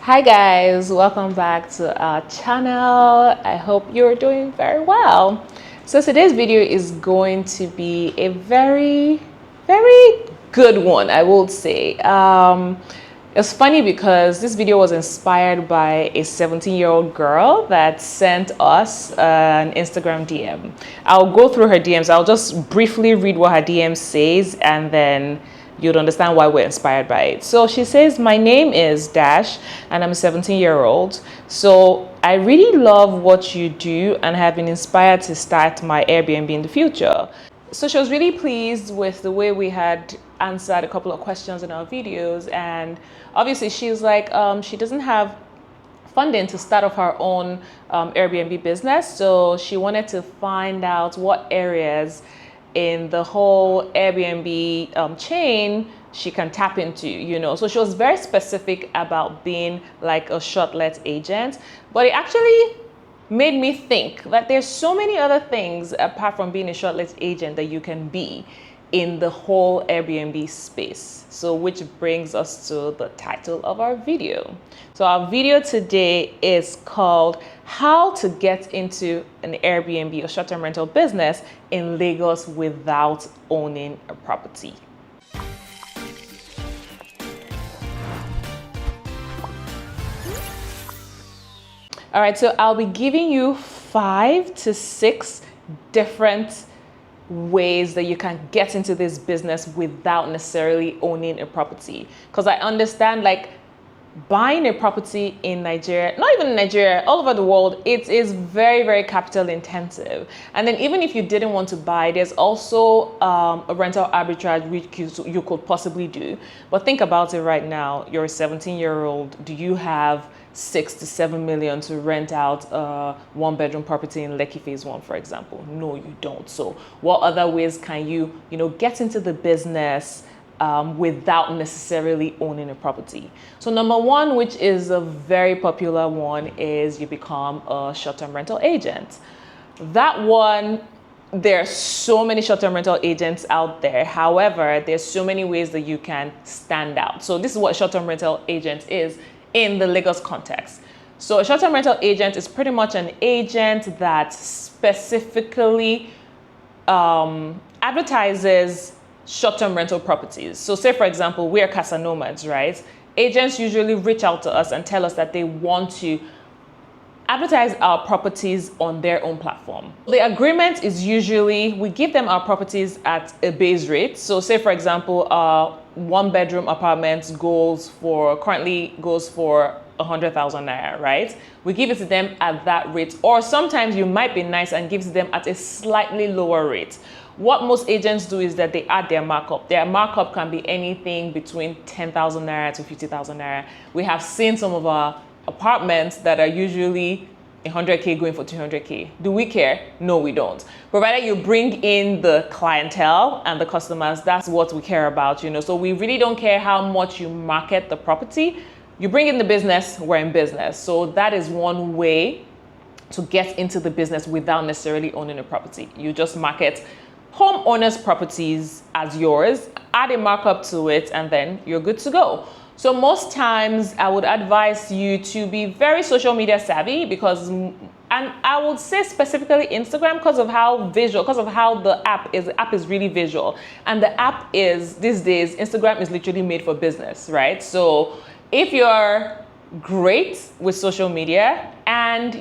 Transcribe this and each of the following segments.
Hi guys, welcome back to our channel. I hope you're doing very well. So today's video is going to be a very good one, I would say. It's funny because this video was inspired by a 17-year-old girl that sent us an Instagram DM. I'll go through her DMs. I'll just briefly read what her DM says, and then you'd understand why we're inspired by it. So she says, my name is Dash and I'm a 17-year-old. So I really love what you do and have been inspired to start my Airbnb in the future. So she was really pleased with the way we had answered a couple of questions in our videos. And obviously she's like, she doesn't have funding to start off her own Airbnb business. So she wanted to find out what areas in the whole Airbnb chain she can tap into, So she was very specific about being like a short-let agent, but it actually made me think that there's so many other things apart from being a short-let agent that you can be in the whole Airbnb space. So which brings us to the title of our video. So our video today is called How to Get into an Airbnb or short-term rental business in Lagos without owning a property. All right, so I'll be giving you 5 to 6 different ways that you can get into this business without necessarily owning a property. Because I understand, like, buying a property in Nigeria, not even in Nigeria, all over the world, it is very capital intensive. And then even if you didn't want to buy, there's also a rental arbitrage which you could possibly do. But think about it right now. You're a 17-year-old. Do you have 6 to 7 million to rent out a 1-bedroom property in Lekki Phase 1, for example? No, you don't. So what other ways can you get into the business without necessarily owning a property? So number one, which is a very popular one, is you become a short-term rental agent. That one, there are so many short-term rental agents out there. However, there's so many ways that you can stand out. So this is what a short-term rental agent is in the Lagos context. So a short-term rental agent is pretty much an agent that specifically advertises short-term rental properties. So say, for example, we are Casa Nomads, right? Agents usually reach out to us and tell us that they want to advertise our properties on their own platform. The agreement is usually we give them our properties at a base rate. So say, for example, 1-bedroom apartment currently goes for 100,000 naira, right? We give it to them at that rate, or sometimes you might be nice and give it to them at a slightly lower rate. What most agents do is that they add their markup. Their markup can be anything between 10,000 naira to 50,000 naira. We have seen some of our apartments that are usually 100K going for 200K. Do we care? No, we don't. Provided you bring in the clientele and the customers, that's what we care about, So we really don't care how much you market the property. You bring in the business, we're in business. So that is one way to get into the business without necessarily owning a property. You just market homeowners' properties as yours, add a markup to it, and then you're good to go. So most times I would advise you to be very social media savvy and I would say specifically Instagram because of how the app is really visual. And the app is, these days, Instagram is literally made for business, right? So if you're great with social media and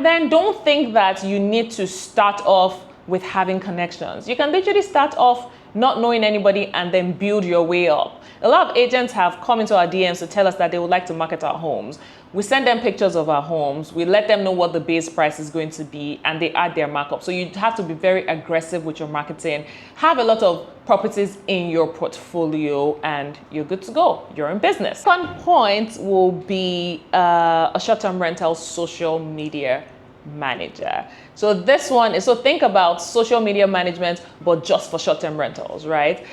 then don't think that you need to start off with having connections. You can literally start off not knowing anybody and then build your way up. A lot of agents have come into our DMs to tell us that they would like to market our homes. We send them pictures of our homes. We let them know what the base price is going to be, and they add their markup. So you have to be very aggressive with your marketing. Have a lot of properties in your portfolio and you're good to go. You're in business. Second point will be a short-term rental social media manager. So this one is, so think about social media management, but just for short-term rentals, right?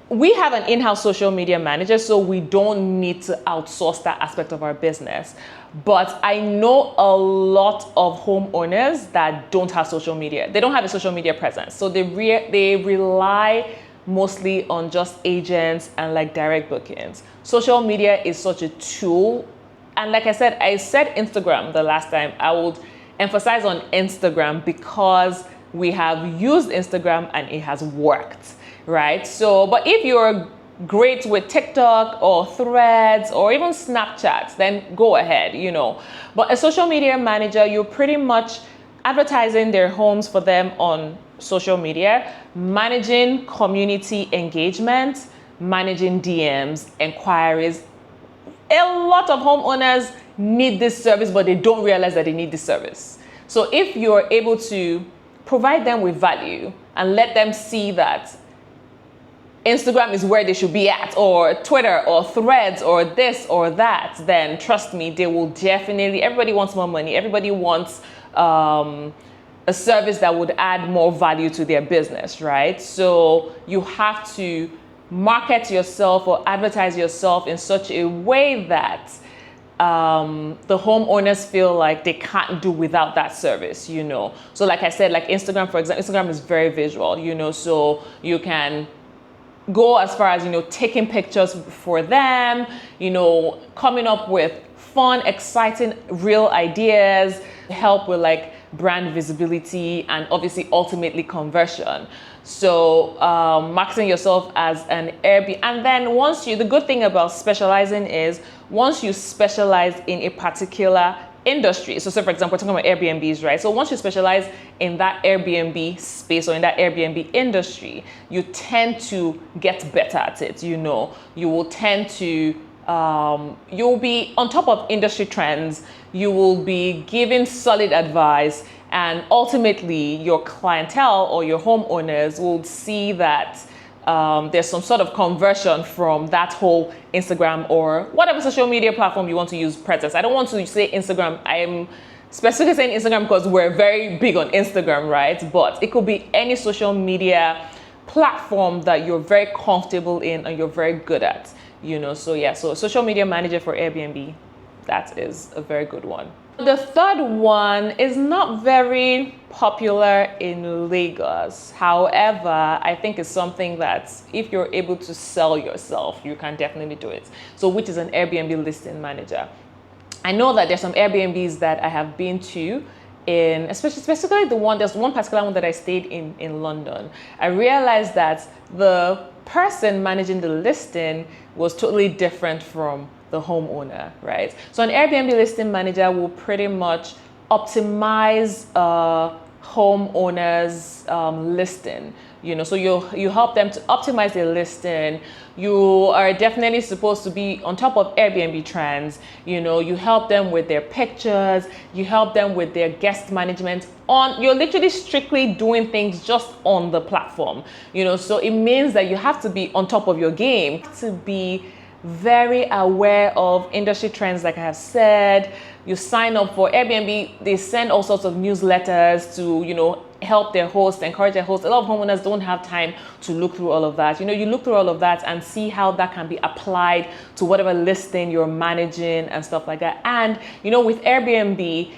We have an in-house social media manager, so we don't need to outsource that aspect of our business. But I know a lot of homeowners that don't have social media. They don't have a social media presence. So they rely mostly on just agents and like direct bookings. Social media is such a tool. And like I said Instagram the last time. I would emphasize on Instagram because we have used Instagram and it has worked, right? So, but if you're great with TikTok or Threads or even Snapchat, then go ahead, But a social media manager, you're pretty much advertising their homes for them on social media, managing community engagement, managing DMs, inquiries. A lot of homeowners need this service, but they don't realize that they need this service. So if you're able to provide them with value and let them see that Instagram is where they should be at, or Twitter or Threads or this or that, then trust me, they will definitely, everybody wants more money. Everybody wants a service that would add more value to their business, right? So you have to market yourself or advertise yourself in such a way that the homeowners feel like they can't do without that service, So like I said, like Instagram, for example, Instagram is very visual, so you can go as far as, taking pictures for them, coming up with fun, exciting, real ideas, help with like brand visibility and obviously ultimately conversion. So marketing yourself as an Airbnb. And then the good thing about specializing is once you specialize in a particular industry. So say, for example, we're talking about Airbnbs, right? So once you specialize in that Airbnb space or in that Airbnb industry, you tend to get better at it. You will tend to, you'll be on top of industry trends. You will be giving solid advice, and ultimately your clientele or your homeowners will see that there's some sort of conversion from that whole Instagram or whatever social media platform you want to use presence. I don't want to say Instagram. I'm specifically saying Instagram because we're very big on Instagram, right? But it could be any social media platform that you're very comfortable in and you're very good at, So yeah, so social media manager for Airbnb, that is a very good one. The third one is not very popular in Lagos. However, I think it's something that if you're able to sell yourself, you can definitely do it. So which is an Airbnb listing manager. I know that there's some Airbnbs that I have been to specifically there's one particular one that I stayed in London. I realized that the person managing the listing was totally different from the homeowner, right? So an Airbnb listing manager will pretty much optimize homeowners listing, so you help them to optimize their listing. You are definitely supposed to be on top of Airbnb trends. You help them with their pictures, you help them with their guest management. You're literally strictly doing things just on the platform, so it means that you have to be on top of your game, to be very aware of industry trends. Like I have said, you sign up for Airbnb, they send all sorts of newsletters to, help their hosts, encourage their hosts. A lot of homeowners don't have time to look through all of that. You look through all of that and see how that can be applied to whatever listing you're managing and stuff like that. And, with Airbnb,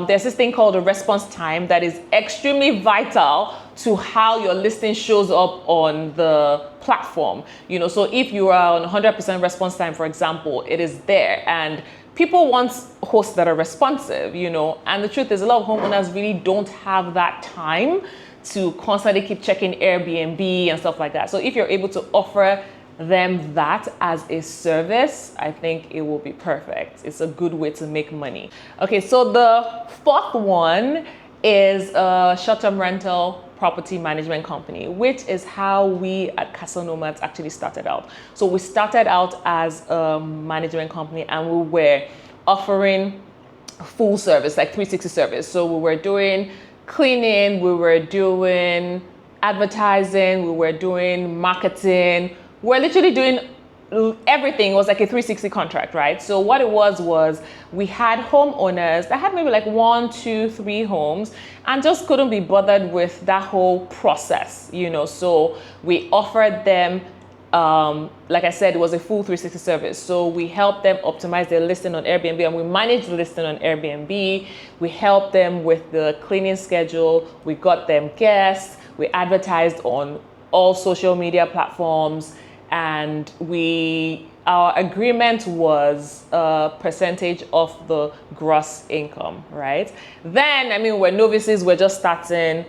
there's this thing called a response time that is extremely vital to how your listing shows up on the platform. So if you are on 100% response time, for example, it is there, and people want hosts that are responsive, and the truth is a lot of homeowners really don't have that time to constantly keep checking Airbnb and stuff like that. So if you're able to offer them that as a service, I think it will be perfect. It's a good way to make money. Okay, so the fourth one is a short-term rental property management company, which is how we at Castle Nomads actually started out. So we started out as a management company and we were offering full service, like 360 service. So we were doing cleaning, we were doing advertising, we were doing marketing. We're literally doing everything. It was like a 360 contract, right? So what it was we had homeowners that had maybe like 1, 2, 3 homes and just couldn't be bothered with that whole process, So we offered them, like I said, it was a full 360 service. So we helped them optimize their listing on Airbnb and we managed the listing on Airbnb. We helped them with the cleaning schedule. We got them guests. We advertised on all social media platforms, and our agreement was a percentage of the gross income, right? Then, I mean, we're novices, we're just starting.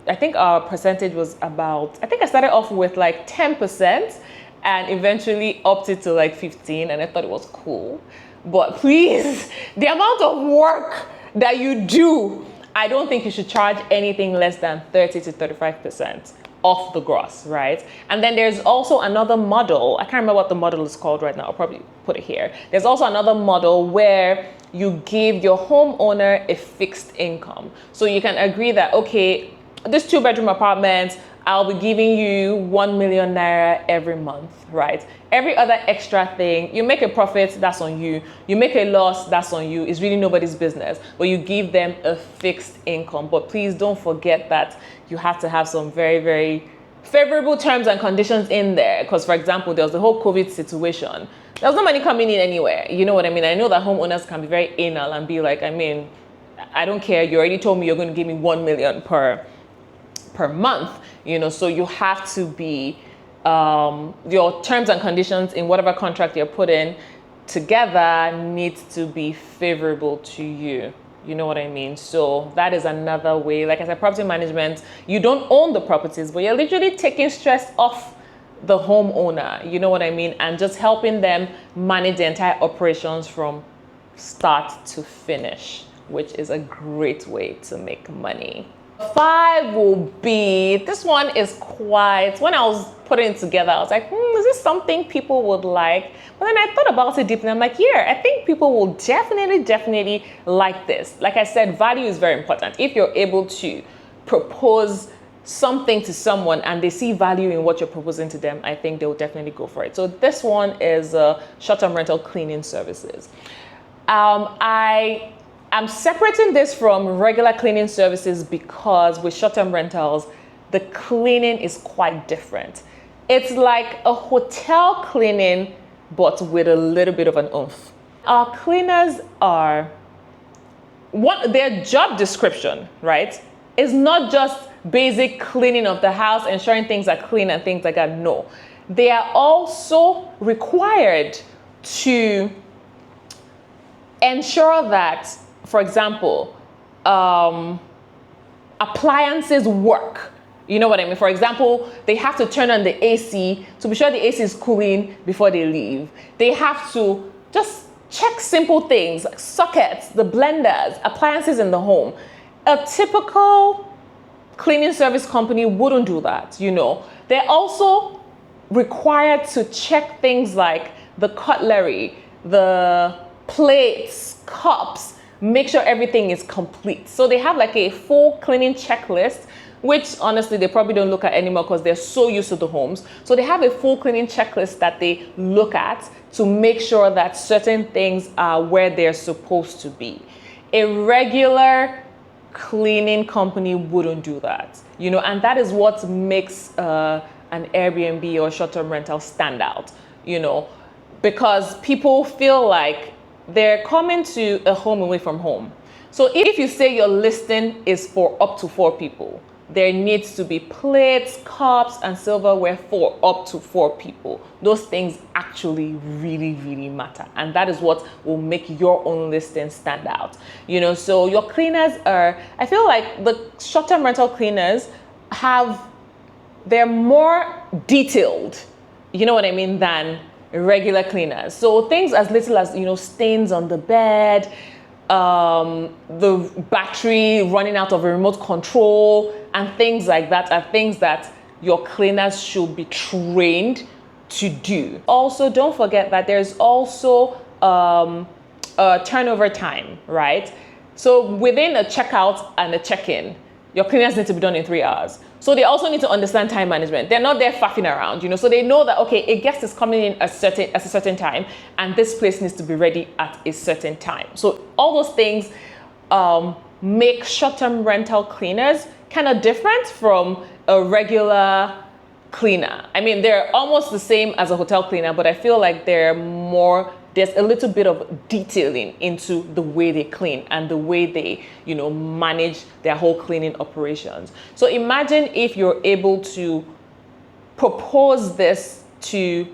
I think our percentage was about, I think I started off with like 10% and eventually upped it to like 15, and I thought it was cool. But please, the amount of work that you do, I don't think you should charge anything less than 30 to 35% off the gross, right? And then there's also another model. I can't remember what the model is called right now. I'll probably put it here. There's also another model where you give your homeowner a fixed income. So you can agree that, okay, this 2-bedroom apartment, I'll be giving you 1 million naira every month, right? Every other extra thing, you make a profit, that's on you. You make a loss, that's on you. It's really nobody's business, but you give them a fixed income. But please don't forget that you have to have some very, very favorable terms and conditions in there. Because, for example, there was the whole COVID situation. There was no money coming in anywhere. You know what I mean? I know that homeowners can be very anal and be like, I mean, I don't care. You already told me you're going to give me 1 million per month, you know, so you have to be, your terms and conditions in whatever contract you're putting together needs to be favorable to you. You know what I mean? So that is another way. Like I said, property management, you don't own the properties, but you're literally taking stress off the homeowner. You know what I mean? And just helping them manage the entire operations from start to finish, which is a great way to make money. 5 will be, this one is quite, when I was putting it together, I was like, is this something people would like? But then I thought about it deeply. I'm like, yeah, I think people will definitely like this. Like I said, value is very important. If you're able to propose something to someone and they see value in what you're proposing to them, I think they'll definitely go for it. So this one is short-term rental cleaning services. I'm separating this from regular cleaning services because with short-term rentals, the cleaning is quite different. It's like a hotel cleaning, but with a little bit of an oomph. Our cleaners are, their job description, right, is not just basic cleaning of the house, ensuring things are clean and things like that. No, they are also required to ensure that, for example, appliances work. You know what I mean? For example, they have to turn on the AC to be sure the AC is cooling before they leave. They have to just check simple things like sockets, the blenders, appliances in the home. A typical cleaning service company wouldn't do that, you know. They're also required to check things like the cutlery, the plates, cups, make sure everything is complete. So they have like a full cleaning checklist, which honestly they probably don't look at anymore because they're so used to the homes. So they have a full cleaning checklist that they look at to make sure that certain things are where they're supposed to be. A regular cleaning company wouldn't do that, you know, and that is what makes an Airbnb or short-term rental stand out, you know, because people feel like they're coming to a home away from home. So if you say your listing is for up to 4 people, there needs to be plates, cups, and silverware for up to 4 people. Those things actually really matter. And that is what will make your own listing stand out. You know, so your cleaners are, I feel like the short-term rental cleaners they're more detailed, you know what I mean, than regular cleaners. So things as little as, you know, stains on the bed, the battery running out of a remote control, and things like that are things that your cleaners should be trained to do. Also, don't forget that there's also a turnover time, right? So within a checkout and a check-in, your cleaners need to be done in 3 hours. So they also need to understand time management. They're not there faffing around, you know. So they know that, okay, a guest is coming in at a certain time, and this place needs to be ready at a certain time. So all those things make short-term rental cleaners kind of different from a regular cleaner. I mean, they're almost the same as a hotel cleaner, but I feel like there's a little bit of detailing into the way they clean and the way they, you know, manage their whole cleaning operations. So imagine if you're able to propose this to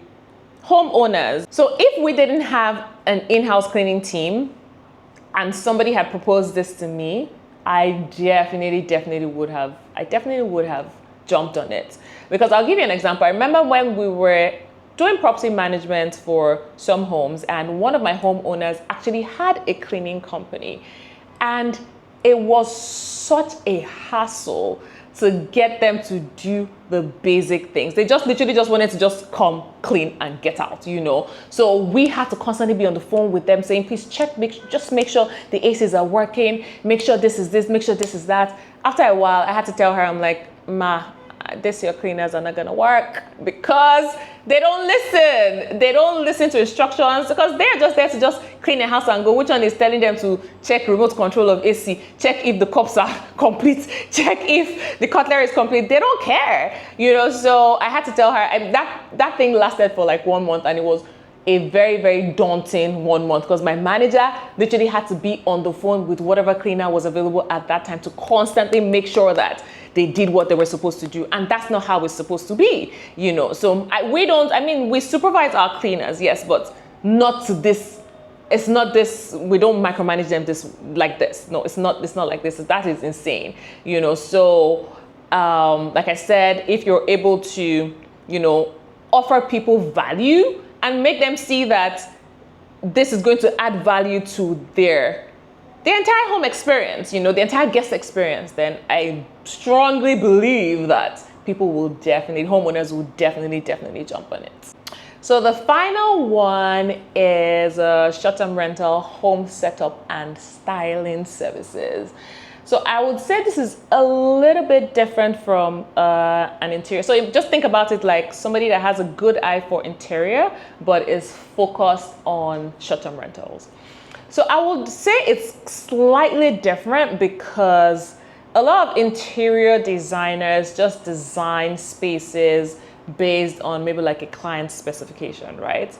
homeowners. So if we didn't have an in-house cleaning team and somebody had proposed this to me, I definitely would have jumped on it. Because I'll give you an example. I remember when we were doing property management for some homes, and one of my homeowners actually had a cleaning company, and it was such a hassle to get them to do the basic things. They just literally just wanted to just come clean and get out, you know. So we had to constantly be on the phone with them saying, please check, just make sure the ACs are working, make sure this is this, make sure this is that. After a while, I had to tell her, I'm like, ma, this your cleaners are not gonna work, because they don't listen. They don't listen to instructions, because they're just there to just clean the house and go. Which one is telling them to check remote control of AC, check if the cups are complete, check if the cutlery is complete? They don't care, you know. So I had to tell her, and that thing lasted for like 1 month, and it was a very daunting 1 month, because my manager literally had to be on the phone with whatever cleaner was available at that time to constantly make sure that they did what they were supposed to do. And that's not how it's supposed to be, you know. So we supervise our cleaners, yes, but not to this. It's not this, we don't micromanage them like this. No, it's not like this. That is insane, you know. So like I said, if you're able to, you know, offer people value and make them see that this is going to add value to the entire home experience, you know, the entire guest experience, then I strongly believe that homeowners will definitely jump on it. So the final one is short-term rental, home setup and styling services. So I would say this is a little bit different from an interior. So just think about it like somebody that has a good eye for interior, but is focused on short-term rentals. So I would say it's slightly different, because a lot of interior designers just design spaces based on maybe like a client specification, right?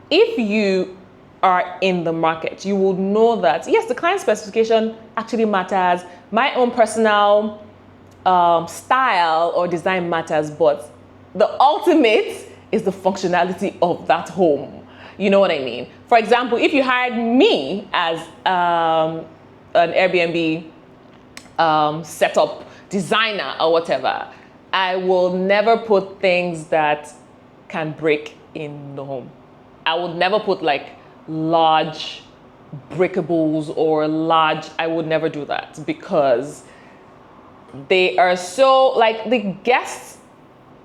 If you are in the market, you will know that, yes, the client specification actually matters. My own personal style or design matters, but the ultimate is the functionality of that home. You know what I mean? For example, if you hired me as an Airbnb setup designer or whatever, I will never put things that can break in the home. I would never put like large breakables or I would never do that, because they are so, like, the guests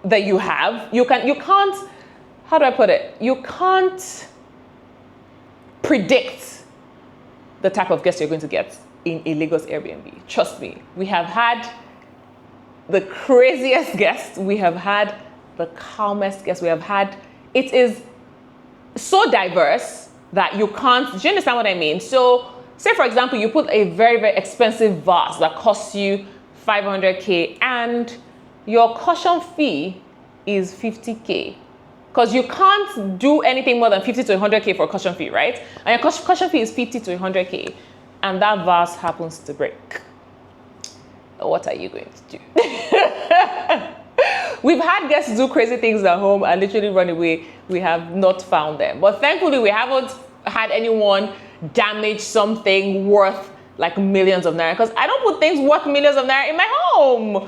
that you have, you can't, how do I put it? You can't predict the type of guests you're going to get in a Lagos Airbnb. Trust me, we have had the craziest guests, we have had the calmest guests, it is so diverse that you can't, do you understand what I mean? So say for example, you put a very expensive vase that costs you 500K and your caution fee is 50K. Because you can't do anything more than 50 to 100K for a caution fee, right? And your caution fee is 50 to 100K, and that vase happens to break. What are you going to do? We've had guests do crazy things at home and literally run away. We have not found them. But thankfully, we haven't had anyone damage something worth like millions of naira. Because I don't put things worth millions of naira in my home.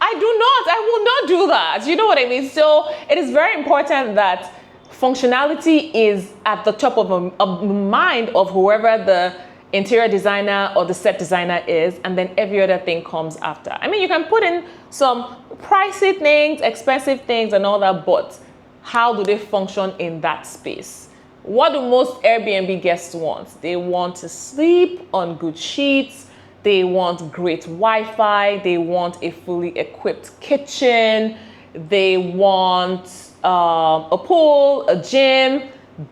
I will not do that. You know what I mean? So it is very important that functionality is at the top of the mind of whoever the interior designer or the set designer is, and then every other thing comes after. I mean, you can put in some pricey things, expensive things and all that, but how do they function in that space? What do most Airbnb guests want? They want to sleep on good sheets. They want great Wi-Fi. They want a fully equipped kitchen. They want a pool, a gym,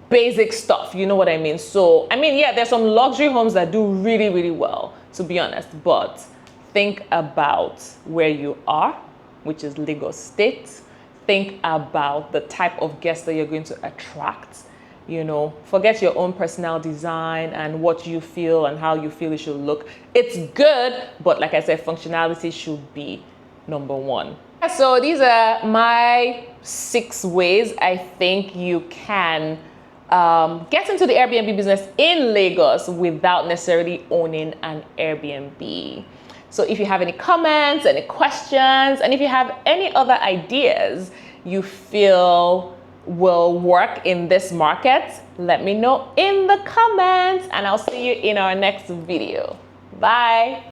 basic stuff. You know what I mean? So, I mean, yeah, there's some luxury homes that do really well, to be honest. But think about where you are, which is Lagos State. Think about the type of guests that you're going to attract. You know, forget your own personal design and what you feel and how you feel it should look. It's good, but like I said, functionality should be number one. So these are my 6 ways I think you can get into the Airbnb business in Lagos without necessarily owning an Airbnb. So if you have any comments, any questions, and if you have any other ideas you feel will work in this market, let me know in the comments, and I'll see you in our next video. Bye.